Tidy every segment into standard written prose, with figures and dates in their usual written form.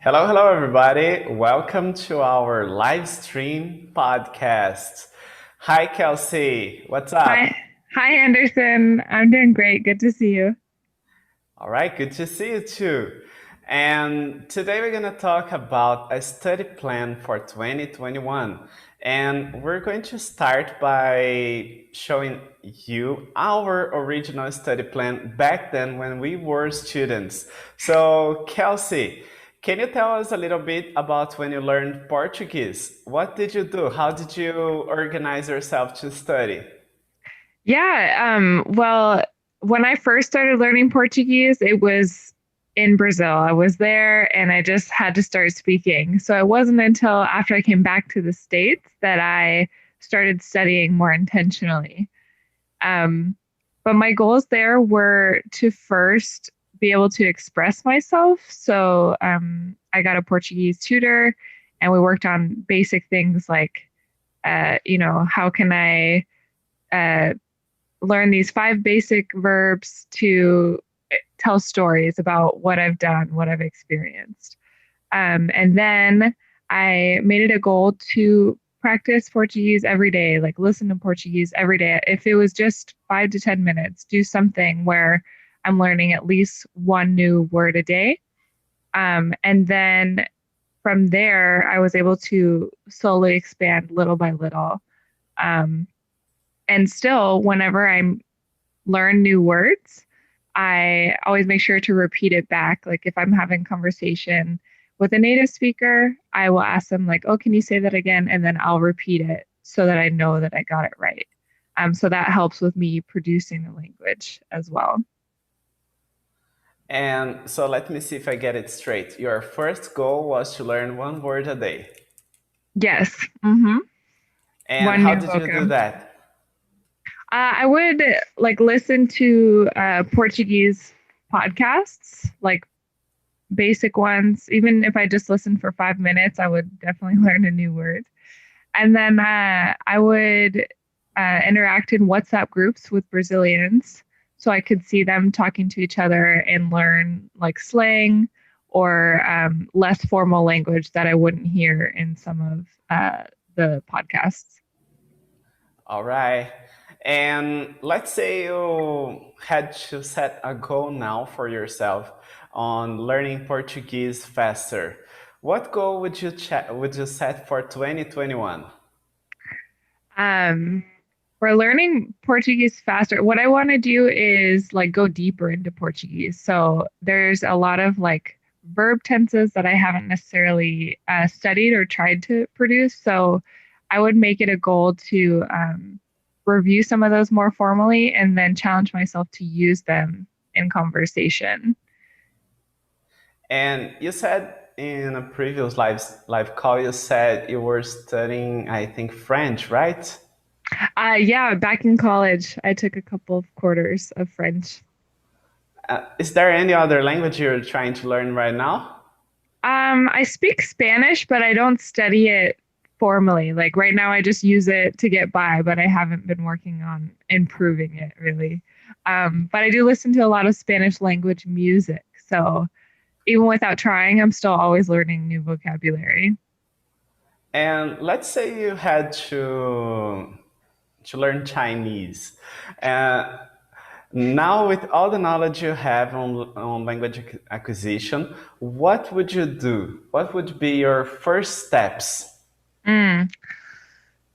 Hello, hello, everybody. Welcome to our live stream podcast. Hi, Kelsey. What's Hi, up? hi Anderson. I'm doing great. Good to see you. All right, good to see you too. And today we're going to talk about a study plan for 2021. And we're going to start by showing you our original study plan back then when we were students. So, Kelsey, can you tell us a little bit about when you learned Portuguese? What did you do? How did you organize yourself to study? Well, when I first started learning Portuguese, it was in Brazil. I was there and I just had to start speaking. So it wasn't until after I came back to the States that I started studying more intentionally. Um, but my goals there were to first be able to express myself. So I got a Portuguese tutor and we worked on basic things like, how can I uh, learn these five basic verbs to tell stories about what I've done, what I've experienced. And then I made it a goal to practice Portuguese every day, like listen to Portuguese every day. If it was just 5 to 10 minutes, do something where I'm learning at least one new word a day. And then from there, I was able to slowly expand little by little. Um, and still, whenever I learn new words, I always make sure to repeat it back. Like if I'm having conversation with a native speaker, I will ask them like, "Oh, can you say that again?" And then I'll repeat it so that I know that I got it right. So that helps with me producing the language as well. And so let me see if I get it straight. Your first goal was to learn one word a day. Yes. And One how new did you do vocab. that? I would like listen to Portuguese podcasts, like basic ones. Even if I just listened for 5 minutes, I would definitely learn a new word. And then I would interact in WhatsApp groups with Brazilians so I could see them talking to each other and learn like slang or less formal language that I wouldn't hear in some of the podcasts. All right. And let's say you had to set a goal now for yourself on learning Portuguese faster. What goal would you set for 2021? Um, for learning Portuguese faster, what I want to do is like go deeper into Portuguese. So there's a lot of like verb tenses that I haven't necessarily studied or tried to produce. So I would make it a goal to review some of those more formally and then challenge myself to use them in conversation. And you said in a previous live call, you said you were studying, I think, French, right? Yeah, back in college, I took a couple of quarters of French. Is there any other language you're trying to learn right now? I speak Spanish, but I don't study it formally. Like right now, I just use it to get by, but I haven't been working on improving it really. But I do listen to a lot of Spanish language music. So even without trying, I'm still always learning new vocabulary. And let's say you had to learn Chinese. Uh, Now, with all the knowledge you have on language acquisition, what would you do? What would be your first steps? Mm.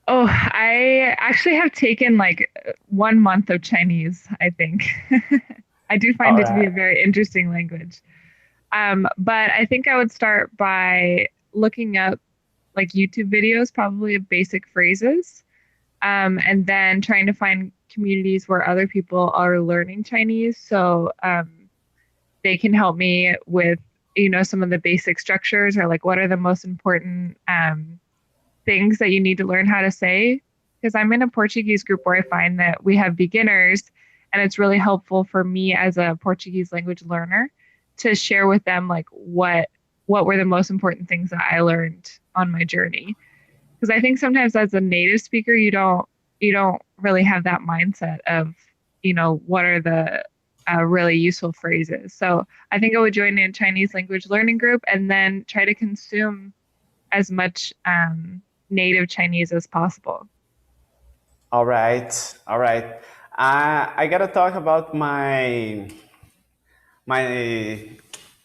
Oh, I actually have taken like 1 month of Chinese, I think. I do All find it to be a right. very interesting language. But I think I would start by looking up like YouTube videos, probably of basic phrases, and then trying to find communities where other people are learning Chinese. So they can help me with, some of the basic structures or like what are the most important things that you need to learn how to say. Because I'm in a Portuguese group where I find that we have beginners, and it's really helpful for me as a Portuguese language learner to share with them like what were the most important things that I learned on my journey. Because I think sometimes as a native speaker, you don't really have that mindset of, what are the really useful phrases. So I think I would join a Chinese language learning group and then try to consume as much native Chinese as possible. All right, all right. I gotta talk about my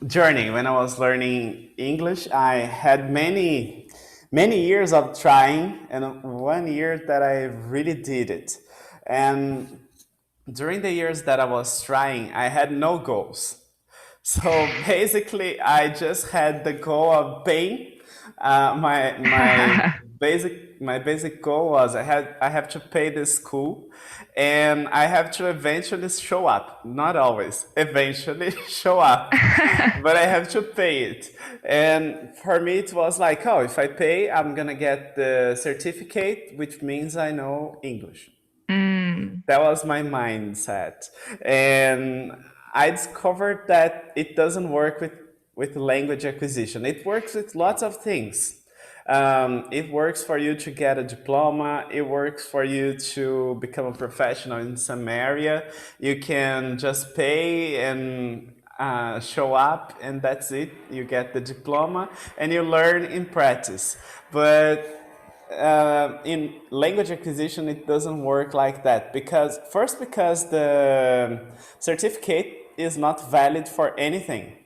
journey when I was learning English. I had many years of trying, and 1 year that I really did it. And during the years that I was trying, I had no goals. So basically, I just had the goal of paying. My basic goal was I have to pay the school, and I have to eventually show up. Not always, eventually show up, but I have to pay it. And for me, it was like, oh, if I pay, I'm gonna get the certificate, which means I know English. Mm. That was my mindset. And I discovered that it doesn't work with language acquisition. It works with lots of things. It works for you to get a diploma. It works for you to become a professional in some area. You can just pay and show up, and that's it. You get the diploma and you learn in practice. But in language acquisition, it doesn't work like that because the certificate is not valid for anything.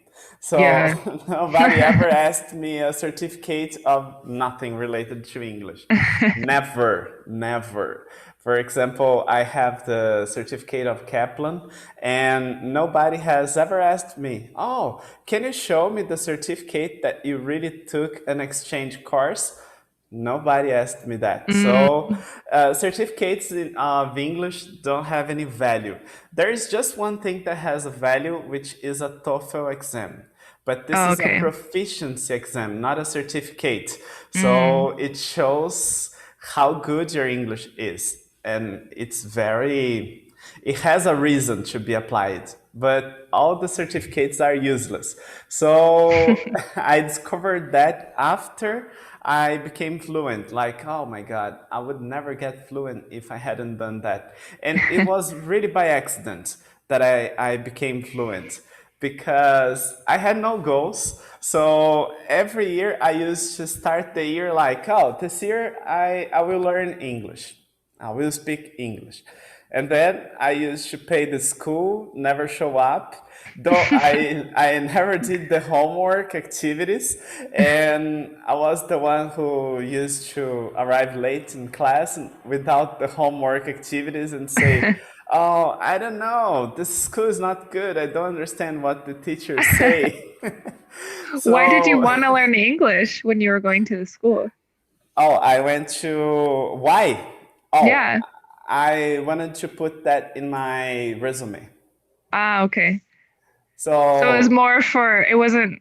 So Yeah. nobody ever asked me a certificate of nothing related to English. Never, never. For example, I have the certificate of Kaplan, and nobody has ever asked me, "Oh, can you show me the certificate that you really took an exchange course?" Nobody asked me that. So, Mm. certificates of English don't have any value. There is just one thing that has a value, which is a TOEFL exam. But this Oh, is a okay. proficiency exam, not a certificate. So, Mm. it shows how good your English is. And it has a reason to be applied, but all the certificates are useless. So I discovered that after I became fluent. Like, oh my God, I would never get fluent if I hadn't done that. And it was really by accident that I became fluent because I had no goals. So every year I used to start the year like, oh, this year I will learn English. I will speak English. And then I used to pay the school, never show up, though I never did the homework activities. And I was the one who used to arrive late in class without the homework activities and say, oh, I don't know, this school is not good. I don't understand what the teachers say. Why did you So, want to learn English when you were going to the school? oh, I went to why? Oh, Yeah. I wanted to put that in my resume. Ah, okay. So it was So, more for, it wasn't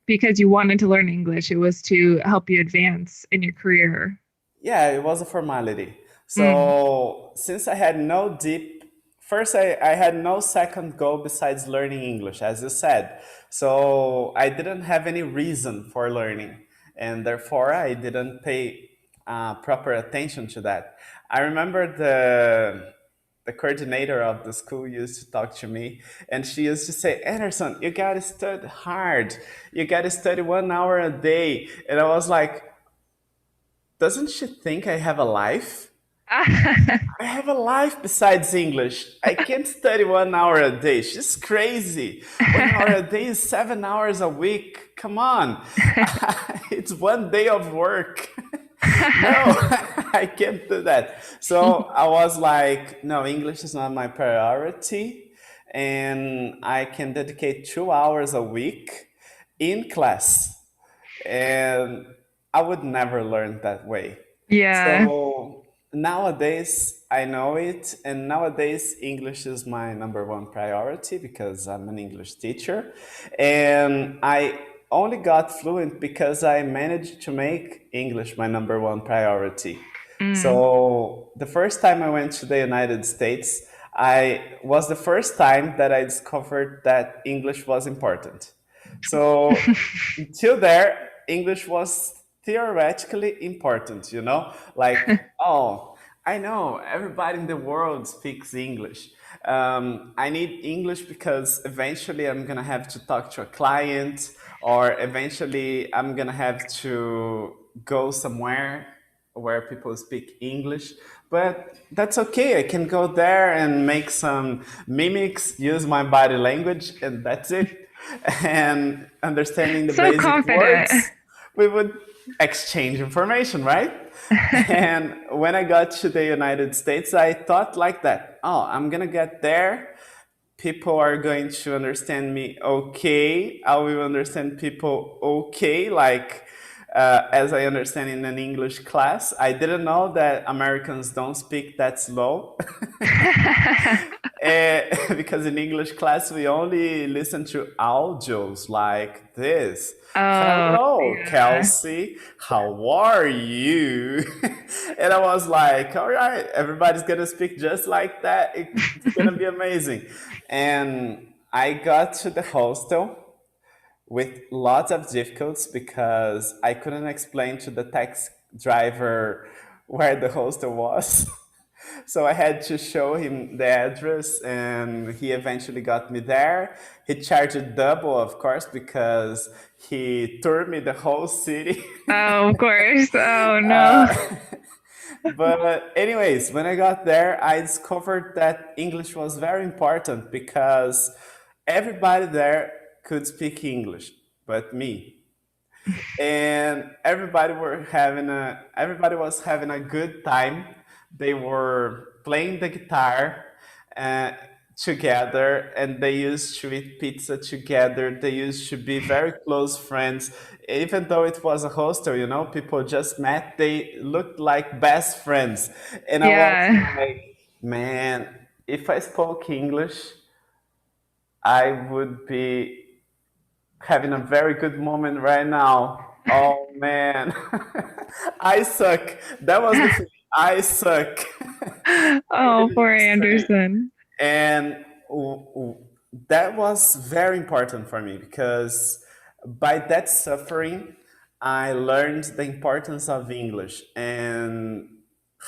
because you wanted to learn English, it was to help you advance in your career. yeah, it was a formality. Mm. So, since I had no deep, first, I had no second goal besides learning English, as you said. So, I didn't have any reason for learning, and therefore, I didn't pay proper attention to that. I remember the coordinator of the school used to talk to me, and she used to say, Anderson, you gotta study hard. You gotta study 1 hour a day. And I was like, doesn't she think I have a life? I have a life besides English. I can't study 1 hour a day. She's crazy. 1 hour a day is 7 hours a week. Come on. It's one day of work. No, I can't do that. So I was like, no, English is not my priority. And I can dedicate 2 hours a week in class. And I would never learn that way. Yeah. So nowadays I know it, and nowadays English is my number one priority because I'm an English teacher, and I only got fluent because I managed to make English my number one priority. Mm. So the first time I went to the United States, I was the first time that I discovered that English was important. So until there, English was theoretically important, Like, oh, I know everybody in the world speaks English. I need English because eventually I'm gonna have to talk to a client, or eventually I'm gonna have to go somewhere where people speak English. But that's okay. I can go there and make some mimics, use my body language, and that's it. And understanding the So basic confident. words, we would exchange information, right? And when I got to the United States, I thought like that. Oh, I'm gonna get there. People are going to understand me okay. I will understand people okay, like as I understand in an English class. I didn't know that Americans don't speak that slow. Because in English class we only listen to audios like this. Oh, Hello, yeah. Kelsey. How are you? And I was like, all right, everybody's gonna speak just like that. It's gonna be amazing. And I got to the hostel with lots of difficulties because I couldn't explain to the taxi driver where the hostel was. So I had to show him the address, and he eventually got me there. He charged double, of course, because he toured me the whole city. Oh, of course. Oh, no. uh, but anyways, when I got there, I discovered that English was very important because everybody there could speak English, but me. And everybody was having a good time. They were playing the guitar uh, together, and they used to eat pizza together. They used to be very close friends. Even though it was a hostel, people just met. They looked like best friends. And I was Yeah. like, man, if I spoke English, I would be having a very good moment right now. Oh man, I suck. That was the feeling. I suck. Oh, Really poor insane. Anderson. And that was very important for me because by that suffering, I learned the importance of English and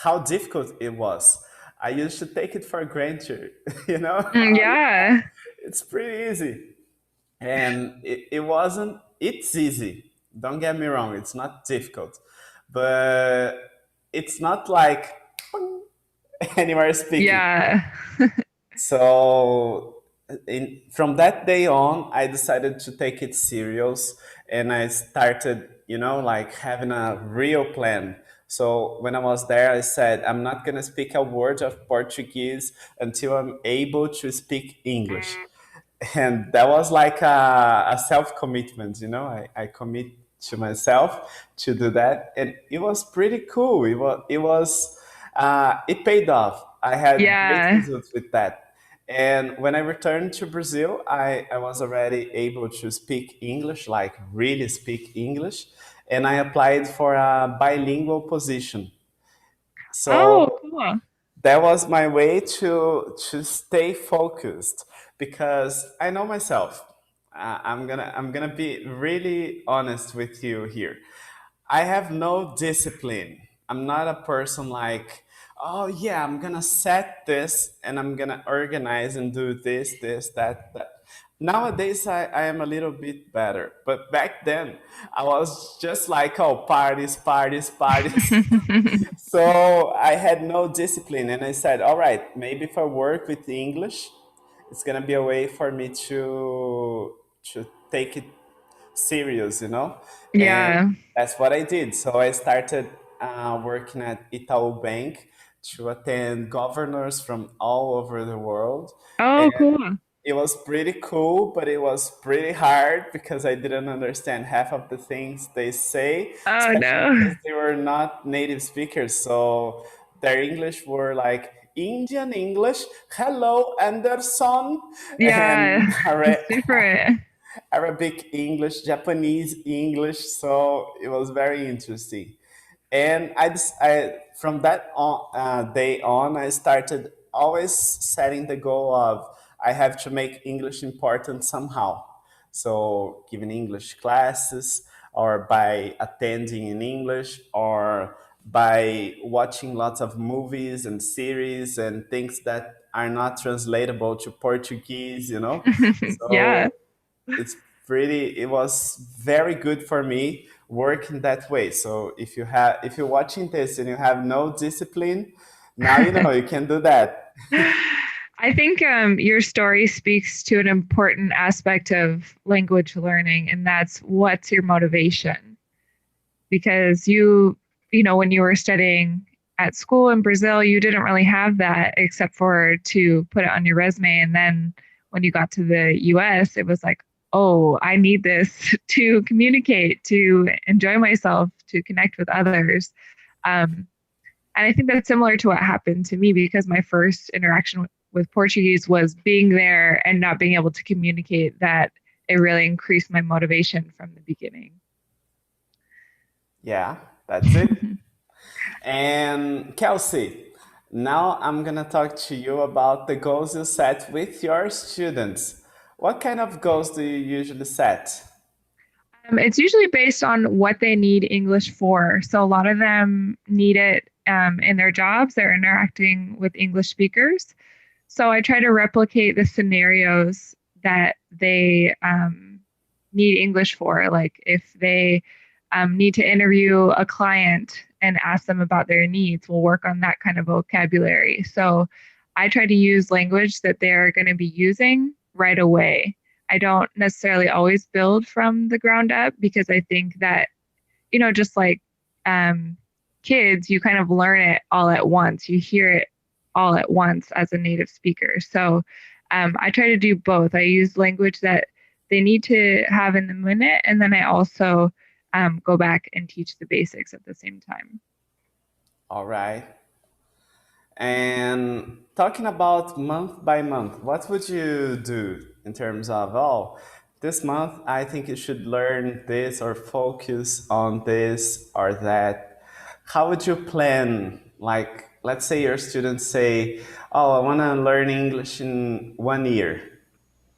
how difficult it was. I used to take it for granted, you know? Oh, Yeah. it's pretty easy. And it wasn't, it's easy. Don't get me wrong, it's not difficult. But it's not like anywhere speaking. Yeah. So from that day on, I decided to take it serious, and I started, like having a real plan. So when I was there, I said, I'm not going to speak a word of Portuguese until I'm able to speak English. And that was like a self commitment, I commit to myself to do that, and it was pretty cool. It paid off. I had great Yeah. results with that. And when I returned to Brazil, I was already able to speak English, like really speak English, and I applied for a bilingual position. Oh, So cool. that was my way to stay focused because I know myself. I'm gonna be really honest with you here. I have no discipline. I'm not a person like, oh yeah, I'm gonna set this and I'm gonna organize and do this, that. Nowadays, I am a little bit better, but back then I was just like, oh, parties, parties, parties. So I had no discipline, and I said, all right, maybe if I work with the English, it's gonna be a way for me to take it serious. And Yeah. that's what I did. So I started working at Itaú Bank to attend governors from all over the world. Oh, And cool. it was pretty cool, but it was pretty hard because I didn't understand half of the things they say, Oh, especially no. because they were not native speakers. So their English were like Indian English. Hello, Anderson, Yeah. and Super. Arabic English, Japanese English. So it was very interesting. And from that day on, I started always setting the goal of I have to make English important somehow. So giving English classes, or by attending in English, or by watching lots of movies and series and things that are not translatable to Portuguese, you know. Yeah. So it was very good for me working that way. So if you're watching this and you have no discipline, now you know you can do that. I think your story speaks to an important aspect of language learning, and that's what's your motivation? Because when you were studying at school in Brazil, you didn't really have that except for to put it on your resume. And then when you got to the US, it was like, oh, I need this to communicate, to enjoy myself, to connect with others. Um, and I think that's similar to what happened to me because my first interaction with Portuguese was being there and not being able to communicate that it really increased my motivation from the beginning. Yeah, that's it. And Kelsey, now I'm gonna talk to you about the goals you set with your students. What kind of goals do you usually set? It's usually based on what they need English for. So a lot of them need it in their jobs. They're interacting with English speakers. So I try to replicate the scenarios that they need English for. Like if they need to interview a client and ask them about their needs, we'll work on that kind of vocabulary. So I try to use language that they're going to be using right away. I don't necessarily always build from the ground up because I think that, just like um, kids, you kind of learn it all at once. You hear it all at once as a native speaker. So I try to do both. I use language that they need to have in the minute, and then I also go back and teach the basics at the same time. All right. And talking about month by month, what would you do in terms of, oh, this month I think you should learn this or focus on this or that? How would you plan? Like, let's say your students say, oh, I want to learn English in 1 year.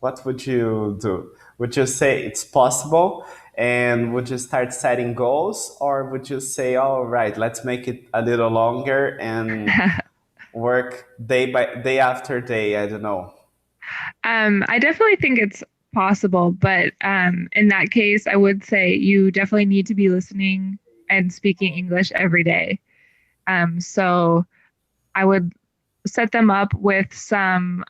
What would you do? Would you say it's possible? And would you start setting goals? Or would you say, all right, let's make it a little longer and work day by day after day? I don't know. I definitely think it's possible, but in that case, I would say you definitely need to be listening and speaking English every day. So I would set them up with some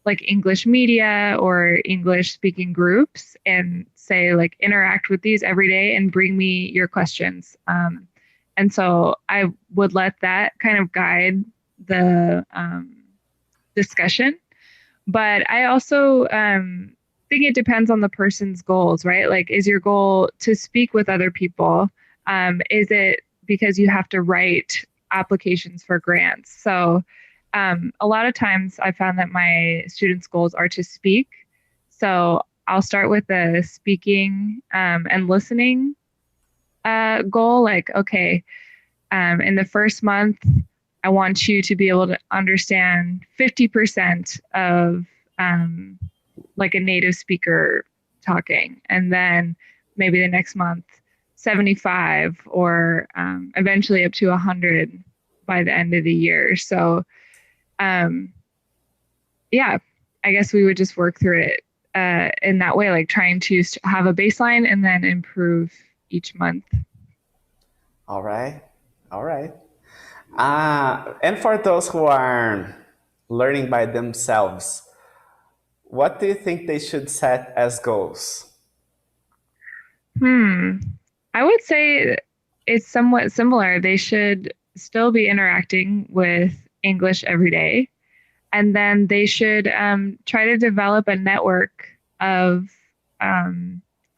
like English media or English speaking groups and say, like, interact with these every day and bring me your questions. And so I would let that kind of guide the discussion. But I also think it depends on the person's goals, right? Like, is your goal to speak with other people? Is it because you have to write applications for grants? So a lot of times I found that my students' goals are to speak. So I'll start with the speaking and listening goal. Like, okay, in the first month, I want you to be able to understand 50% of like a native speaker talking. And then maybe the next month, 75 or eventually up to 100 by the end of the year. So, yeah, I guess we would just work through it in that way, like trying to have a baseline and then improve each month. All right. All right. And for those who are learning by themselves, what do you think they should set as goals? Hmm. I would say it's somewhat similar. They should still be interacting with English every day. And then they should try to develop a network of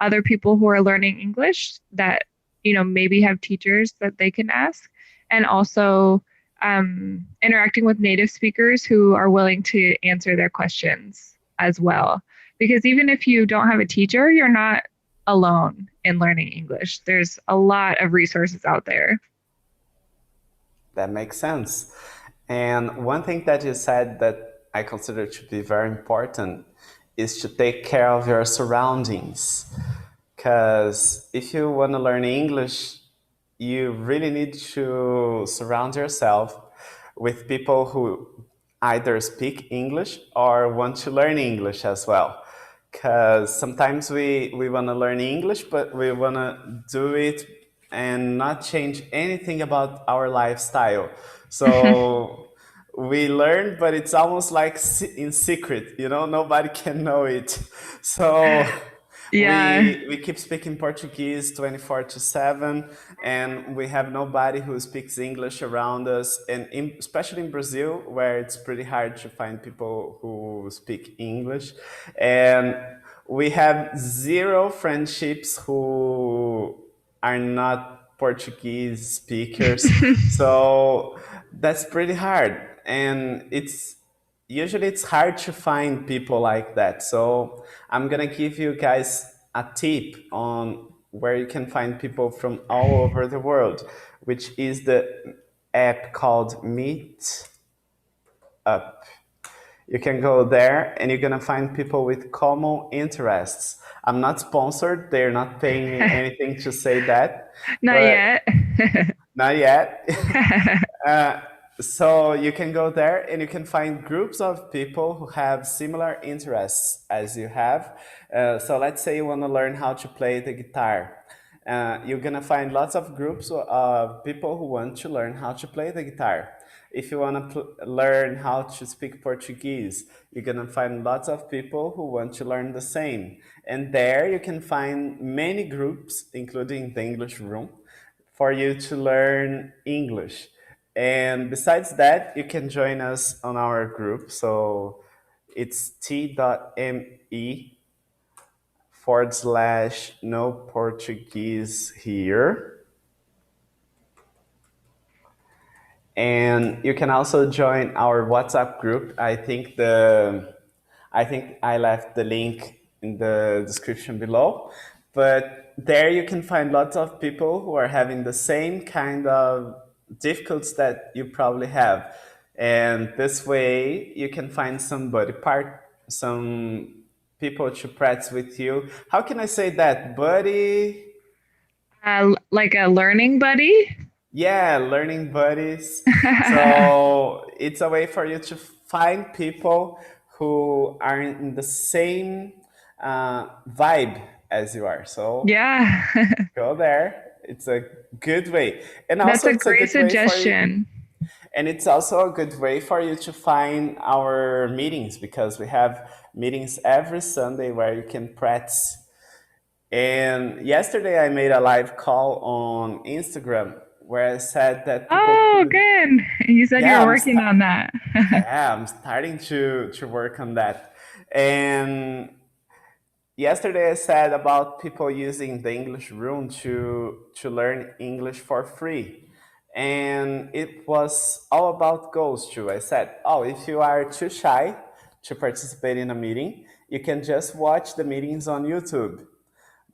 other people who are learning English that, maybe have teachers that they can ask. And also interacting with native speakers who are willing to answer their questions as well. Because even if you don't have a teacher, you're not alone in learning English. There's a lot of resources out there. That makes sense. And one thing that you said that I consider to be very important is to take care of your surroundings. Because if you want to learn English, you really need to surround yourself with people who either speak English or want to learn English as well. Because sometimes we want to learn English, but we want to do it and not change anything about our lifestyle. So we learn, but it's almost like in secret, nobody can know it. So Yeah. we keep speaking Portuguese 24/7, and we have nobody who speaks English around us. And especially in Brazil, where it's pretty hard to find people who speak English, and we have zero friendships who are not Portuguese speakers. So that's pretty hard, and it's hard to find people like that. So I'm gonna give you guys a tip on where you can find people from all over the world, which is the app called Meet Up. You can go there and you're gonna find people with common interests. I'm not sponsored, they're not paying me anything to say that, Not but yet. not yet. Uh, so you can go there and you can find groups of people who have similar interests as you have. So let's say you want to learn how to play the guitar. You're gonna find lots of groups of people who want to learn how to play the guitar. If you want to learn how to speak Portuguese, you're gonna find lots of people who want to learn the same. And there you can find many groups, including the English room, for you to learn English. And besides that, you can join us on our group. So it's t.me/no Portuguese here. And you can also join our WhatsApp group. I think I left the link in the description below. But there you can find lots of people who are having the same kind of difficulties that you probably have. And this way you can find some people to practice with you. How can I say that? Buddy? Like a learning buddy. Yeah, learning buddies. So it's a way for you to find people who are in the same vibe as you are. So Yeah. go there. It's a good way. And That's also a it's a great good way for you. suggestion. And it's also a good way for you to find our meetings because we have meetings every Sunday where you can practice. And yesterday I made a live call on Instagram where I said that people Oh, could. good. You said you Yeah, were working on that. I'm starting to work on that. And yesterday I said about people using the English room to learn English for free. And it was all about goals too. I said, oh, if you are too shy to participate in a meeting, you can just watch the meetings on YouTube,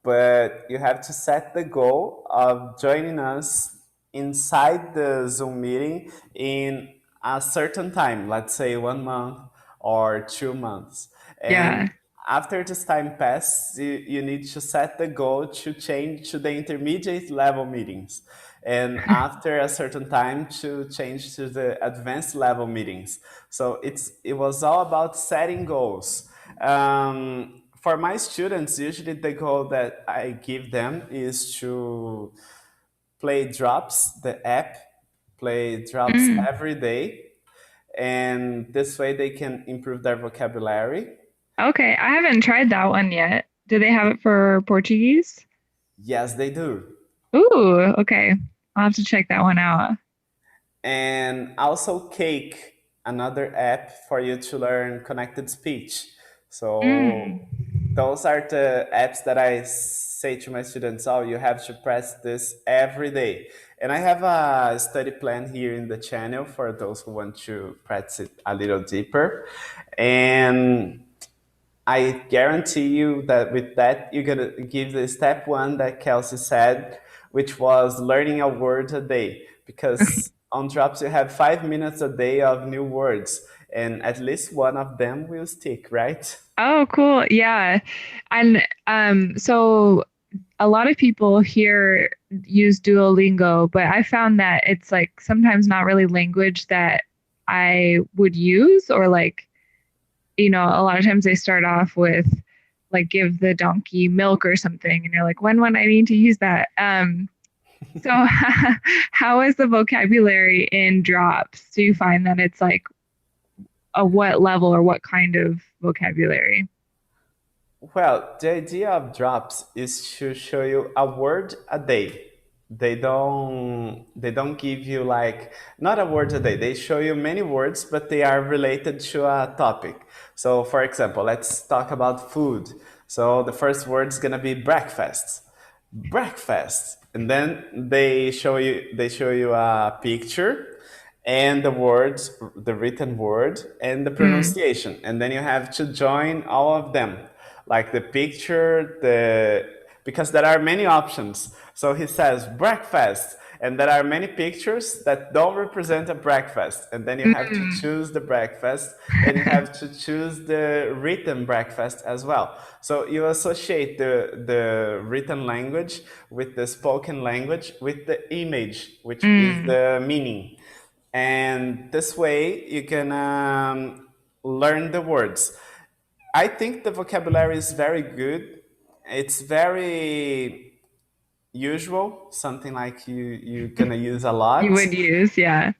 but you have to set the goal of joining us inside the Zoom meeting in a certain time, let's say 1 month or 2 months. Yeah. And after this time passes, you need to set the goal to change to the intermediate level meetings. And after a certain time to change to the advanced level meetings. So it was all about setting goals. For my students, usually the goal that I give them is to play drops, the app, play drops Mm. every day. And this way they can improve their vocabulary. Okay. I haven't tried that one yet. Do they have it for Portuguese? Yes, they do. Ooh, okay. I'll have to check that one out. And also Cake, another app for you to learn connected speech. So Mm. those are the apps that I say to my students, oh, you have to press this every day. And I have a study plan here in the channel for those who want to practice it a little deeper. And I guarantee you that with that, you're going to give the step one that Kelsey said, which was learning a word a day. Because on drops, you have 5 minutes a day of new words, and at least one of them will stick, right? Oh, cool. Yeah. And so a lot of people here use Duolingo, but I found that it's like sometimes not really language that I would use, or like, a lot of times they start off with like give the donkey milk or something, and you're like, when would I need to use that? So how is the vocabulary in drops? Do you find that it's like a what level or what kind of vocabulary? Well, the idea of drops is to show you a word a day. They don't give you like not a word a day. They show you many words, but they are related to a topic. So for example, let's talk about food. So the first word is gonna be breakfast. Breakfast. And then they show you a picture and the words, the written word, and the Mm, pronunciation. And then you have to join all of them, like the picture, because there are many options. So he says breakfast, and there are many pictures that don't represent a breakfast. And then you have to mm. choose the breakfast, and you have to choose the written breakfast as well. So you associate the written language with the spoken language with the image, which is Mm. the meaning. And this way you can learn the words. I think the vocabulary is very good. It's very usual, something like you're gonna use a You lot. would use, yeah.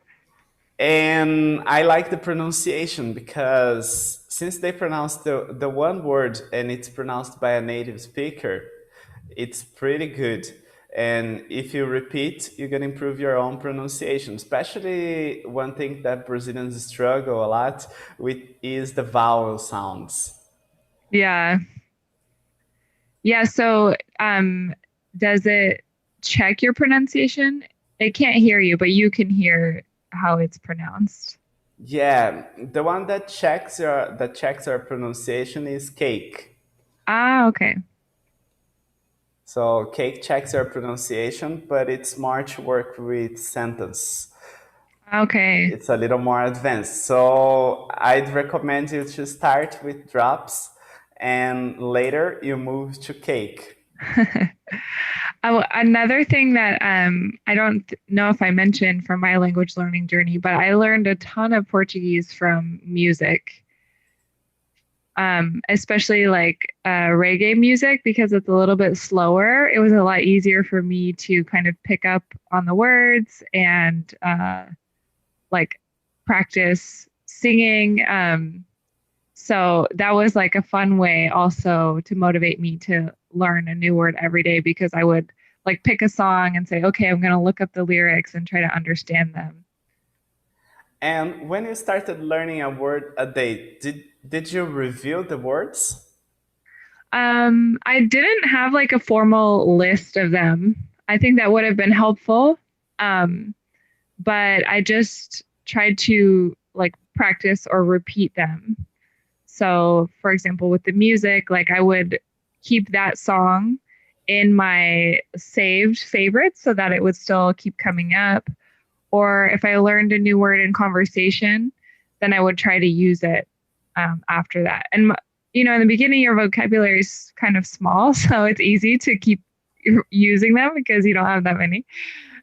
And I like the pronunciation because since they pronounce the one word and it's pronounced by a native speaker, it's pretty good. And if you repeat, you can improve your own pronunciation. Especially one thing that Brazilians struggle a lot with is the vowel sounds. Yeah. Yeah. So, does it check your pronunciation? It can't hear you, but you can hear how it's pronounced. Yeah, the one that checks our pronunciation is cake. Ah, okay. So cake checks our pronunciation, but it's more to work with sentence. Okay. It's a little more advanced. So I'd recommend you to start with drops and later you move to cake. Oh, another thing that I don't know if I mentioned from my language learning journey, but I learned a ton of Portuguese from music, especially like reggae music because it's a little bit slower. It was a lot easier for me to kind of pick up on the words and like practice singing. So that was like a fun way also to motivate me to learn a new word every day because I would like pick a song and say, okay, I'm going to look up the lyrics and try to understand them. And when you started learning a word a day, did you review the words? I didn't have like a formal list of them. I think that would have been helpful. Um, but I just tried to like practice or repeat them. So, for example, with the music, like I would keep that song in my saved favorites so that it would still keep coming up. Or if I learned a new word in conversation, then I would try to use it after that. And, in the beginning, your vocabulary is kind of small, so it's easy to keep using them because you don't have that many.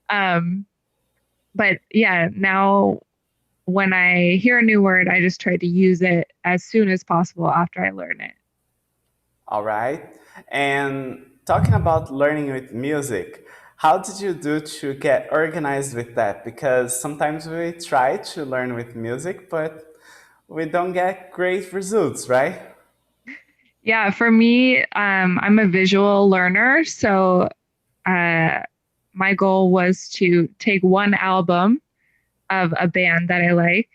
Um, but yeah, now when I hear a new word, I just try to use it as soon as possible after I learn it. All right. And talking about learning with music, how did you do to get organized with that? Because sometimes we try to learn with music, but we don't get great results, right? Yeah, for me, I'm a visual learner. So uh, my goal was to take one album of a band that I like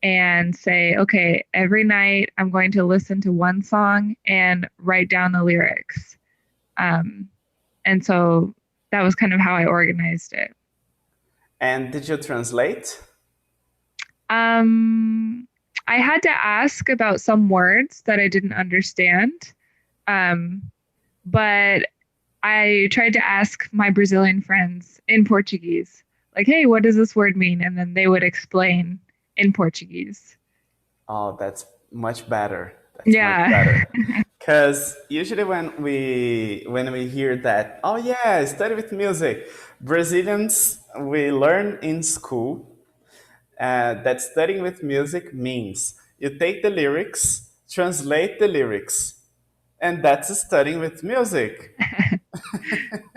and say, okay, every night I'm going to listen to one song and write down the lyrics. Um, and so that was kind of how I organized it. And did you translate? Um, I had to ask about some words that I didn't understand. Um, but I tried to ask my Brazilian friends in Portuguese, like, hey, what does this word mean? And then they would explain in Portuguese. Oh, that's much better. That's much Yeah. better. Because usually when we hear that, oh yeah, study with music, Brazilians we learn in school that studying with music means you take the lyrics, translate the lyrics, and that's studying with music.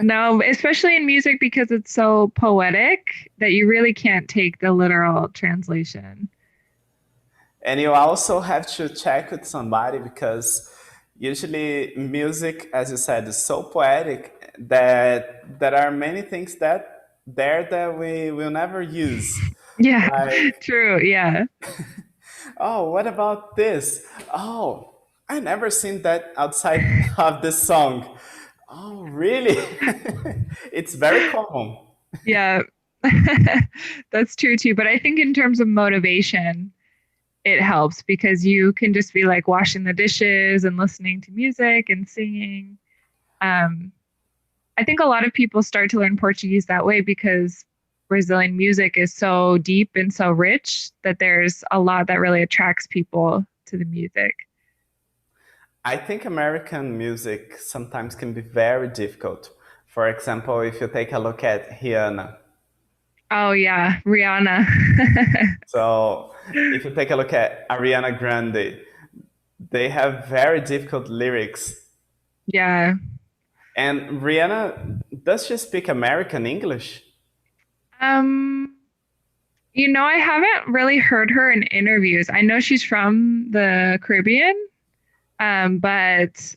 No, especially in music because it's so poetic that you really can't take the literal translation. And you also have to check with somebody because usually music, as you said, is so poetic that there are many things that we will never use. Yeah, Like, true. Yeah. oh, what about this? Oh, I never seen that outside of this song. Oh, really? It's very common. Yeah. That's true too. But I think in terms of motivation, it helps because you can just be like washing the dishes and listening to music and singing. Um, I think a lot of people start to learn Portuguese that way because Brazilian music is so deep and so rich that there's a lot that really attracts people to the music. I think American music sometimes can be very difficult. For example, if you take a look at Rihanna. Oh yeah, Rihanna. So if you take a look at Ariana Grande, they have very difficult lyrics. Yeah. And Rihanna, does she speak American English? Um, I haven't really heard her in interviews. I know she's from the Caribbean, but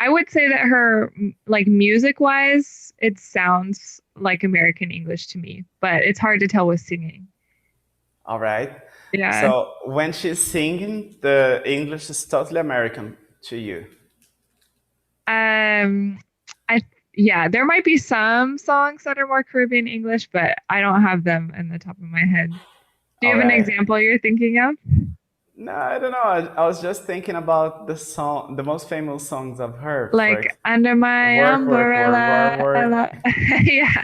I would say that her like music wise, it sounds like American English to me, but it's hard to tell with singing. All right. Yeah. So when she's singing, the English is totally American to you. Um, I yeah, there might be some songs that are more Caribbean English, but I don't have them in the top of my head. Do you All have an right. example you're thinking of? No, I don't know. I was just thinking about the song, the most famous songs of her. For Like under my work, work, work, work, umbrella. work. Yeah.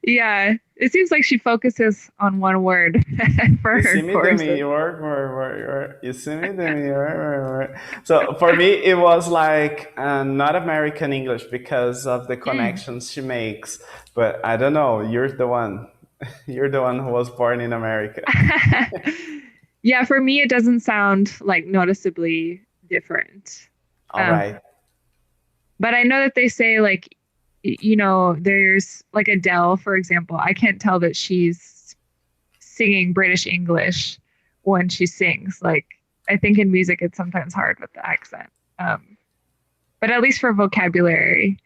Yeah. It seems like she focuses on one word for You her see me do courses. me work, work, work, work. You see me do me work, work, work. So for me, it was like not American English because of the Mm. connections she makes. But I don't know. You're the one. You're the one who was born in America. Yeah, for me, it doesn't sound like noticeably different. All Um, right. but I know that they say like, there's like Adele, for example. I can't tell that she's singing British English when she sings. Like, I think in music, it's sometimes hard with the accent. Um, but at least for vocabulary,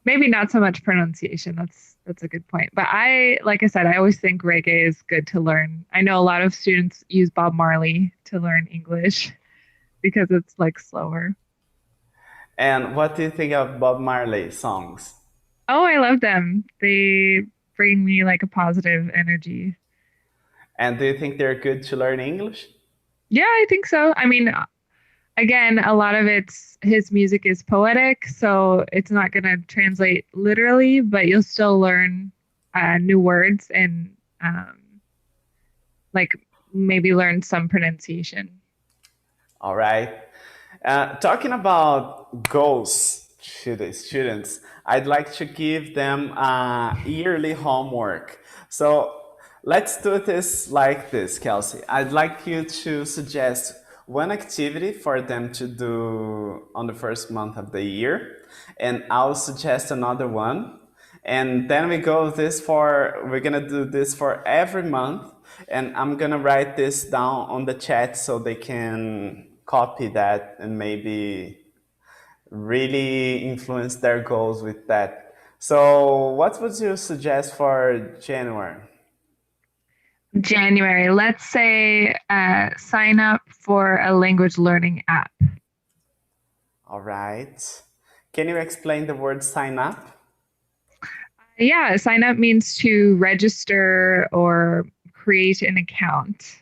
maybe not so much pronunciation. That's a good point. But like I said, I always think reggae is good to learn. I know a lot of students use Bob Marley to learn English because it's like slower. And what do you think of Bob Marley songs? Oh, I love them. They bring me like a positive energy. And do you think they're good to learn English? Yeah, I think so. I mean, again, a lot of his music is poetic, so it's not going to translate literally, but you'll still learn new words and like maybe learn some pronunciation. All right. Talking about goals to the students, I'd like to give them yearly homework. So let's do this like this, Kelsey. I'd like you to suggest one activity for them to do on the first month of the year, and I'll suggest another one. And then we're gonna do this for every month, and I'm gonna write this down on the chat so they can copy that and maybe really influence their goals with that. So, what would you suggest for January? January, let's say sign up for a language learning app. All right. Can you explain the word sign up? Yeah, sign up means to register or create an account.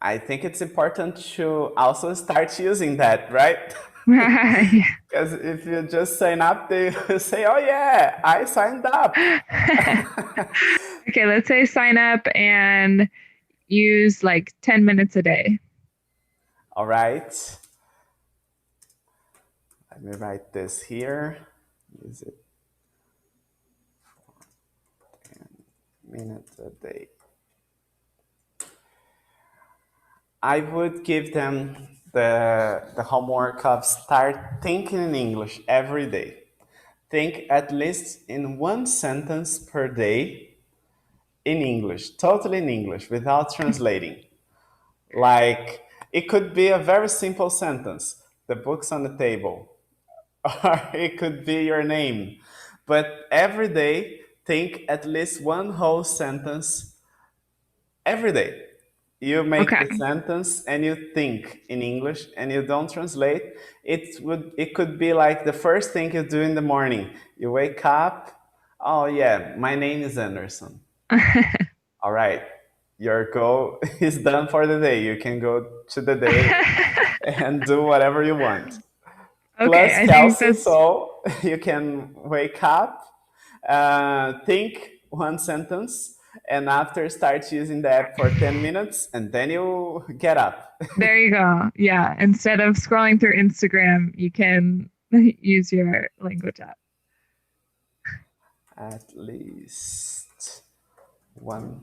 I think it's important to also start using that, right? Yeah. Because if you just sign up, they will say, "Oh yeah, I signed up." Okay, let's say sign up and use like 10 minutes a day. All right. Let me write this here. Use it. minutes a day. I would give them the homework of start thinking in English every day. Think at least in one sentence per day in English, totally in English, without translating. Like, it could be a very simple sentence, the book's on the table, or it could be your name. But every day, think at least one whole sentence every day. You make Okay. the sentence and you think in English and you don't translate. It could be like the first thing you do in the morning. You wake up, oh yeah, my name is Anderson. All right, your goal is done for the day. You can go to the day and do whatever you want. Okay, Plus I think Kelsey, that's so you can wake up, think one sentence, and after start using the app for 10 minutes, and then you get up. there you go. Yeah, instead of scrolling through Instagram, you can use your language app. At least one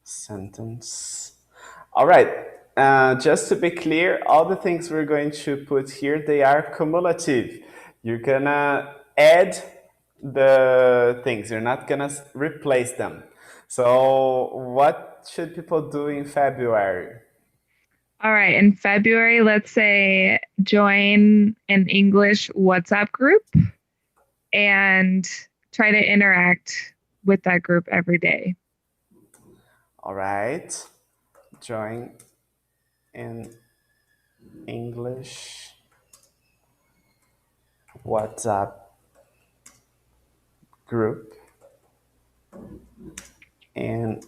sentence. All right. Just to be clear, all the things we're going to put here, they are cumulative. You're gonna add the things. You're not gonna replace them. So, what should people do in February? All right, in February, let's say join an English WhatsApp group and try to interact with that group every day. All right. Join in English WhatsApp group and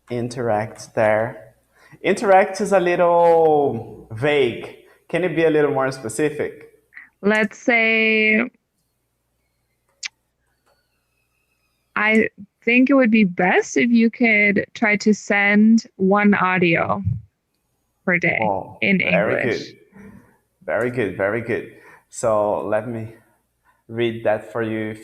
interact there. Interact is a little vague. Can you be a little more specific? Let's say I think it would be best if you could try to send one audio per day Oh, in very English. good. Very good, very good. So let me read that for you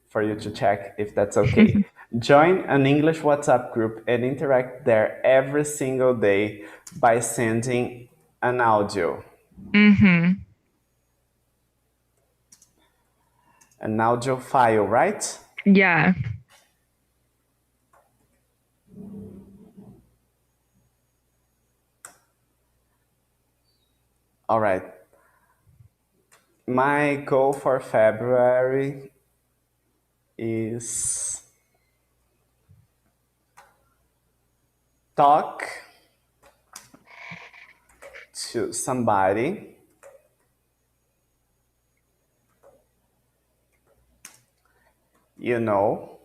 for you to check if that's okay. Join an English WhatsApp group and interact there every single day by sending an audio. Mm-hmm. An audio file, right? Yeah. All right. My goal for February is talk to somebody you know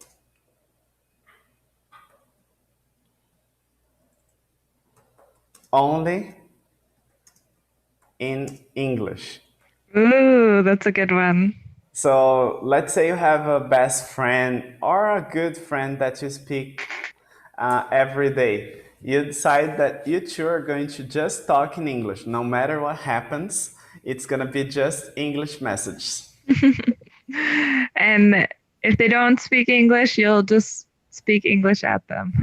only in English. Ooh, that's a good one. So let's say you have a best friend or a good friend that you speak every day. You decide that you two are going to just talk in English. No matter what happens, it's going to be just English messages. And if they don't speak English, you'll just speak English at them.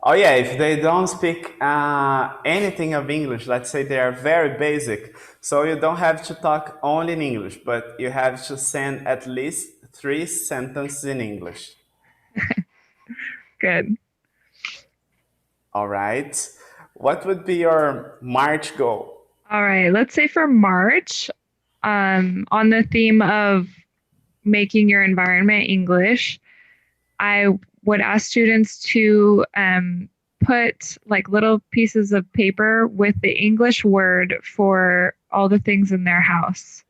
Oh yeah, if they don't speak anything of English, let's say they are very basic, so you don't have to talk only in English, but you have to send at least 3 sentences in English. Good. All right. What would be your March goal? All right. Let's say for March, on the theme of making your environment English, I would ask students to put like little pieces of paper with the English word for all the things in their house.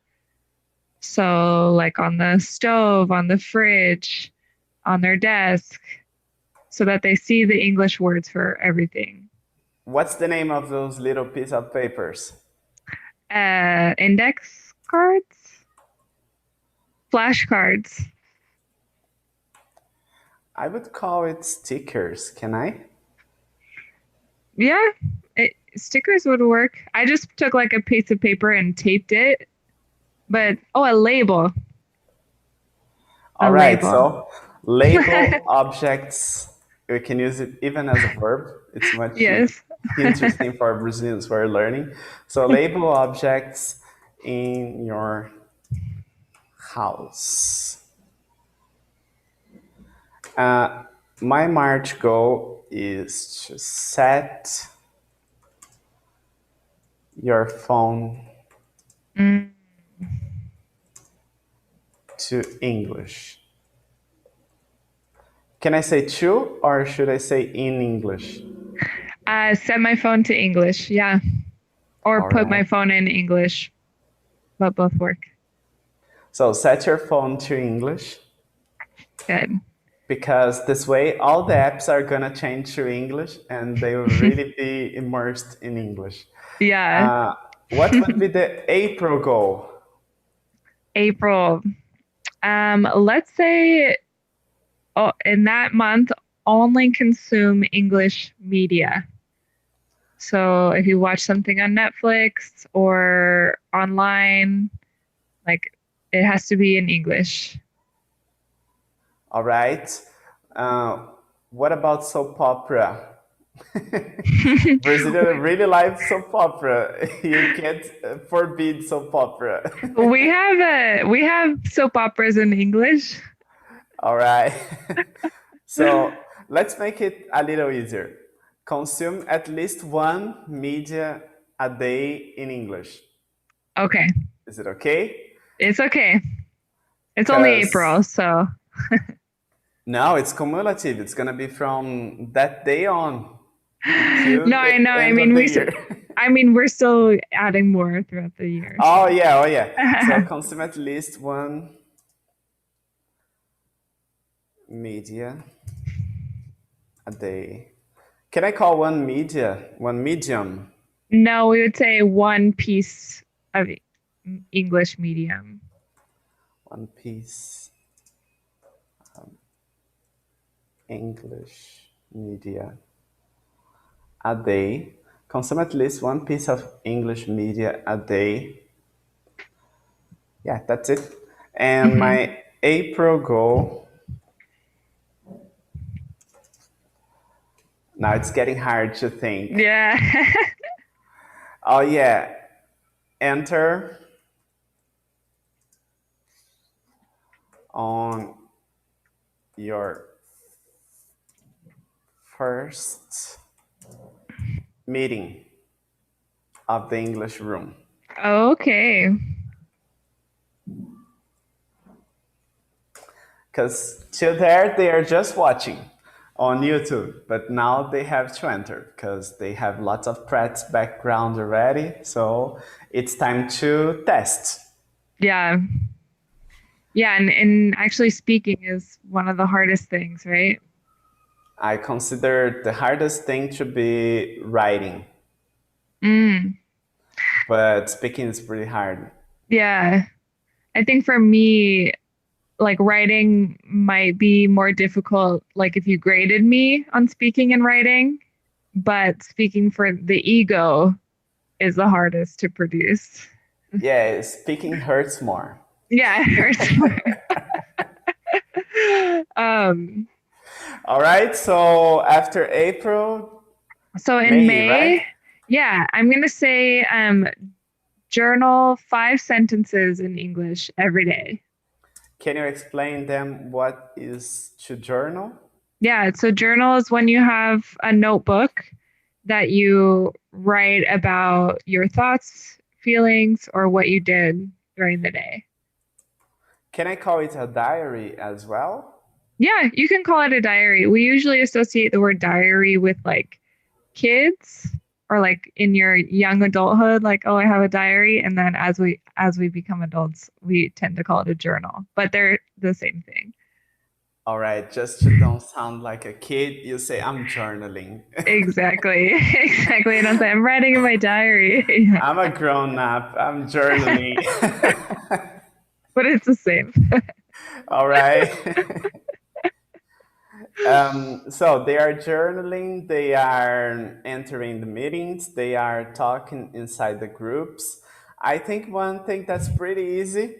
So, like on the stove, on the fridge, on their desk, so that they see the English words for everything. What's the name of those little piece of papers? Index cards, flashcards. I would call it stickers. Can I? Yeah, stickers would work. I just took like a piece of paper and taped it. But a label. All A right. label. So Label objects. We can use it even as a verb. It's much Yes. interesting for Brazilians who are learning. So label objects in your house. My March goal is to set your phone Mm. to English. Can I say to or should I say in English? Set my phone to English. Yeah. Or All put my right. phone in English. But both work. So set your phone to English Good. because this way all the apps are gonna change to English and they will really be immersed in English. Yeah. What would be the April goal? April. Let's say in that month, only consume English media. So if you watch something on Netflix or online, like it has to be in English. All right. What about soap opera? Brazilians really like soap opera. You can't forbid soap opera. We have soap operas in English. All right. So let's make it a little easier. Consume at least one media a day in English. Okay. Is it okay? It's okay. It's only Because April, so no, it's cumulative. It's gonna be from that day on till no, I the know. end of the year. We're still adding more throughout the year. Oh yeah, oh yeah. So consume at least one media a day. Can I call one media, one medium? No, we would say one piece of English medium. One piece English media a day. Consume at least one piece of English media a day. Yeah, that's it. And my April goal. Now it's getting hard to think. Yeah. Oh yeah, enter on your first meeting of the English room. Okay. Because till there, they are just watching on YouTube, but now they have to enter because they have lots of practice background already. So it's time to test. Yeah. Yeah, and actually speaking is one of the hardest things, right? I consider the hardest thing to be writing, Mm. but speaking is pretty hard. Yeah. I think for me, like writing might be more difficult, like if you graded me on speaking and writing, but speaking for the ego is the hardest to produce. Yeah, speaking hurts more. Yeah, it hurts more. um, All right, so after April, so in May, right? May, yeah, I'm gonna say journal 5 sentences in English every day. Can you explain them what is to journal? Yeah, so journal is when you have a notebook that you write about your thoughts, feelings, or what you did during the day. Can I call it a diary as well? Yeah, you can call it a diary. We usually associate the word diary with like kids or like in your young adulthood, like, oh, I have a diary. And then as we become adults, we tend to call it a journal, but they're the same thing. All right, just to don't sound like a kid, you say I'm journaling. Exactly. Exactly. And I'm like, I'm writing in my diary. Yeah. I'm a grown up. I'm journaling. But it's the same. All right. So they are journaling, they are entering the meetings, they are talking inside the groups. I think one thing that's pretty easy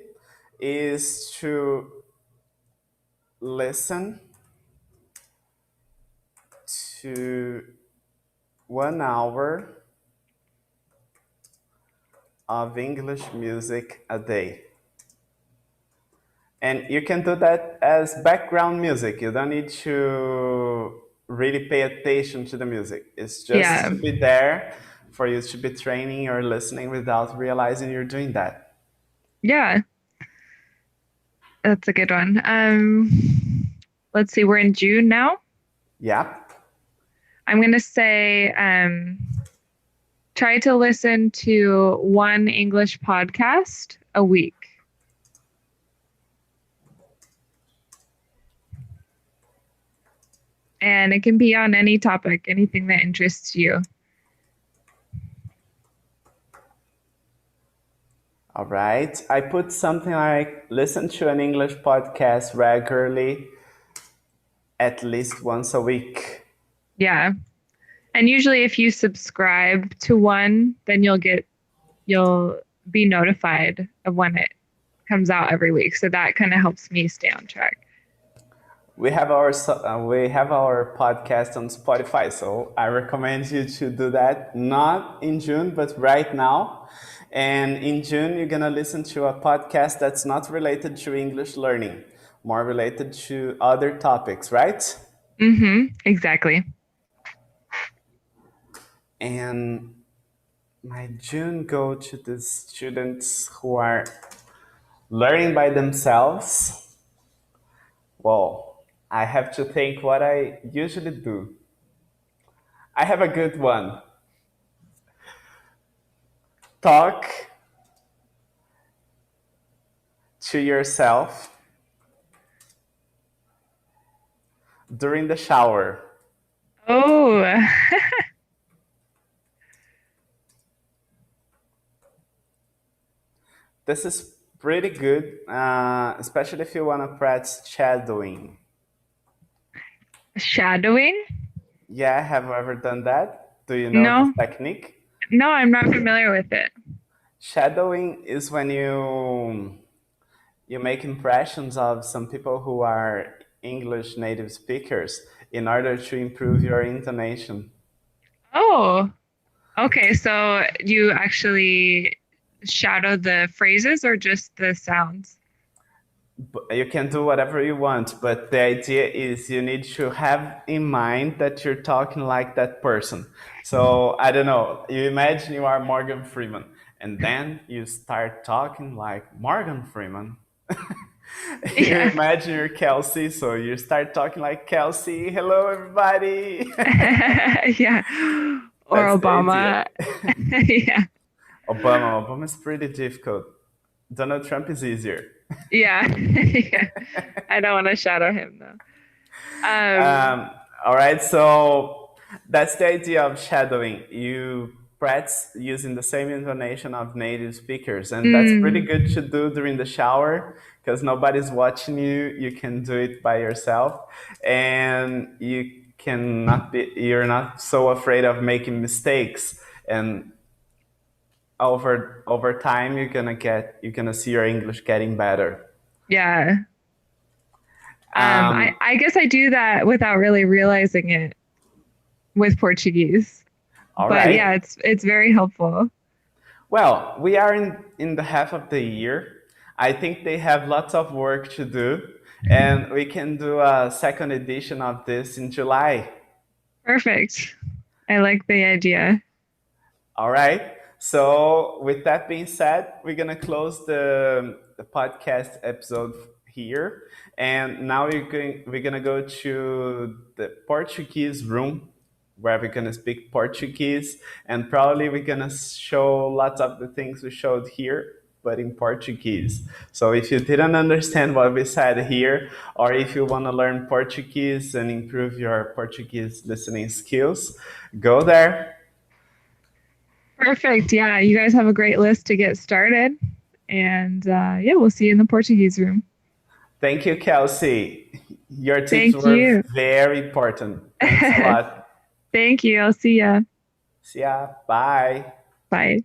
is to listen to 1 hour of English music a day. And you can do that as background music. You don't need to really pay attention to the music. It's just Yeah. to be there for you to be training or listening without realizing you're doing that. Yeah. That's a good one. Let's see, we're in June now. Yep. I'm going to say try to listen to one English podcast a week. And it can be on any topic, anything that interests you. All right. I put something like listen to an English podcast regularly, at least once a week. Yeah. And usually if you subscribe to one, then you'll be notified of when it comes out every week. So that kind of helps me stay on track. We have our podcast on Spotify, so I recommend you to do that. Not in June, but right now. And in June, you're gonna listen to a podcast that's not related to English learning, more related to other topics, right? Exactly. And my June go to the students who are learning by themselves. Well, I have to think what I usually do. I have a good one. Talk to yourself during the shower. Oh, This is pretty good, especially if you want to practice shadowing. shadowing? Yeah, have you ever done that? Do you know No, this technique? no, I'm not familiar with it. Shadowing is when you make impressions of some people who are English native speakers in order to improve your intonation. Oh, okay. So you actually shadow the phrases or just the sounds? You can do whatever you want, but the idea is you need to have in mind that you're talking like that person. So I don't know, you imagine you are Morgan Freeman, and then you start talking like Morgan Freeman. You Yeah. imagine you're Kelsey, so you start talking like Kelsey. Hello, everybody. Yeah. Or That's the idea. Obama. Yeah. Obama is pretty difficult. Donald Trump is easier. Yeah. Yeah. I don't want to shadow him though. All right, so that's the idea of shadowing. You practice using the same intonation of native speakers, and that's pretty good to do during the shower because nobody's watching you. You can do it by yourself, and you're not so afraid of making mistakes. And over time, you're gonna see your English getting better. Yeah. I guess I do that without really realizing it with Portuguese. All But right. yeah, it's very helpful. Well, we are in the half of the year. I think they have lots of work to do, and we can do a second edition of this in July. Perfect. I like the idea. All right. So, with that being said, we're gonna close the podcast episode here, and now we're gonna go to the Portuguese room where we're gonna speak Portuguese, and probably we're gonna show lots of the things we showed here, but in Portuguese. So if you didn't understand what we said here, or if you want to learn Portuguese and improve your Portuguese listening skills, go there. Perfect. Yeah, you guys have a great list to get started. And yeah, we'll see you in the Portuguese room. Thank you, Kelsey. Your tips Thank were you. very important. Thanks a lot. Thank you. I'll see ya. See ya. Bye. Bye.